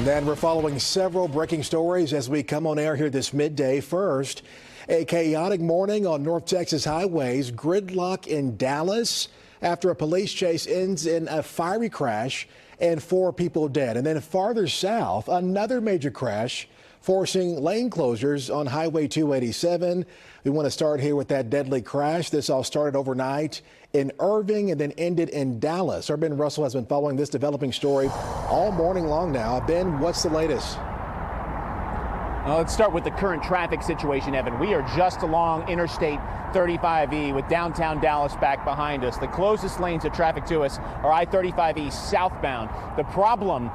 Then we're following several breaking stories as we come on air here this midday. First, a chaotic morning on North Texas highways, gridlock in Dallas after a police chase ends in a fiery crash and 4 people dead. And then farther south, another major crash forcing lane closures on Highway 287. We want to start here with that deadly crash. This all started overnight in Irving and then ended in Dallas. Our Ben Russell has been following this developing story all morning long now. Ben, what's the latest? Let's start with the current traffic situation, Evan. We are just along Interstate 35E with downtown Dallas back behind us. The closest lanes of traffic to us are I-35E southbound. The problem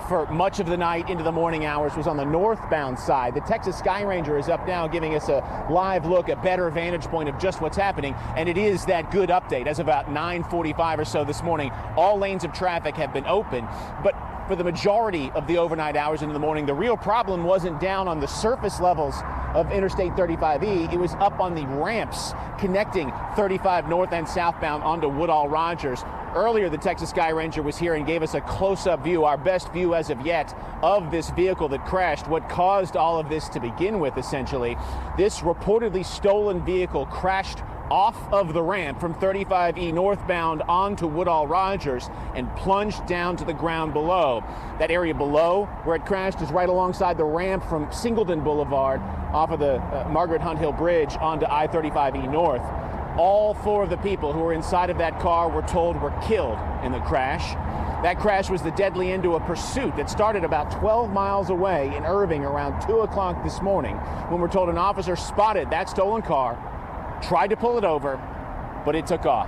for much of the night into the morning hours was on the northbound side. The Texas Sky Ranger is up now giving us a live look, a better vantage point of just what's happening. And it is that good update. As of about 9:45 or so this morning, all lanes of traffic have been open. But for the majority of the overnight hours into the morning, the real problem wasn't down on the surface levels of Interstate 35E. It was up on the ramps connecting 35 north and southbound onto Woodall Rogers. Earlier, the Texas Sky Ranger was here and gave us a close-up view, our best view as of yet, of this vehicle that crashed. What caused all of this to begin with, essentially, this reportedly stolen vehicle crashed off of the ramp from 35E northbound onto Woodall Rogers and plunged down to the ground below. That area below where it crashed is right alongside the ramp from Singleton Boulevard off of the Margaret Hunt Hill Bridge onto I-35E north. All 4 of the people who were inside of that car were told were killed in the crash. That crash was the deadly end to a pursuit that started about 12 miles away in Irving around 2 o'clock this morning when we're told an officer spotted that stolen car, tried to pull it over, but it took off.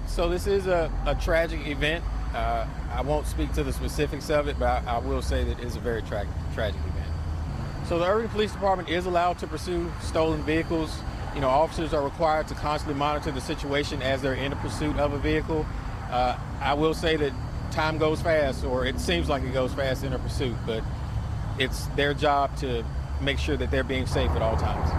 So this is a tragic event. I won't speak to the specifics of it, but I will say that it's a very tragic event. So the Irving Police Department is allowed to pursue stolen vehicles. You know, officers are required to constantly monitor the situation as they're in the pursuit of a vehicle. I will say that time goes fast, or it seems like it goes fast in a pursuit, but it's their job to make sure that they're being safe at all times.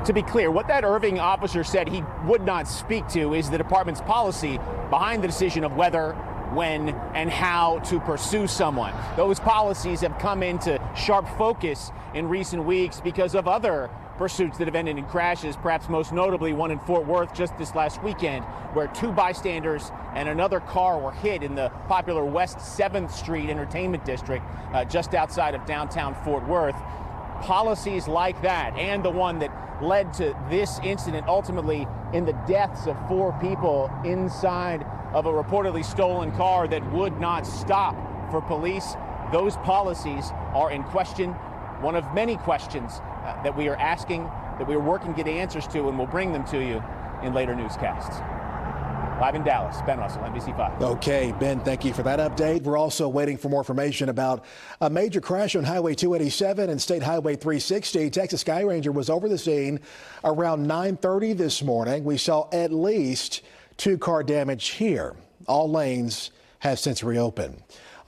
To be clear, what that Irving officer said he would not speak to is the department's policy behind the decision of whether, when, and how to pursue someone. Those policies have come into sharp focus in recent weeks because of other pursuits that have ended in crashes, perhaps most notably one in Fort Worth just this last weekend, where 2 bystanders and another car were hit in the popular West 7th Street Entertainment District just outside of downtown Fort Worth. Policies like that, and the one that led to this incident ultimately in the deaths of 4 people inside of a reportedly stolen car that would not stop for police, those policies are in question. One of many questions that we are asking, that we are working to get answers to, and we'll bring them to you in later newscasts. Live in Dallas, Ben Russell, NBC5. Okay, Ben, thank you for that update. We're also waiting for more information about a major crash on Highway 287 and State Highway 360. Texas Sky Ranger was over the scene around 9:30 this morning. We saw at least 2 car damage here. All lanes have since reopened.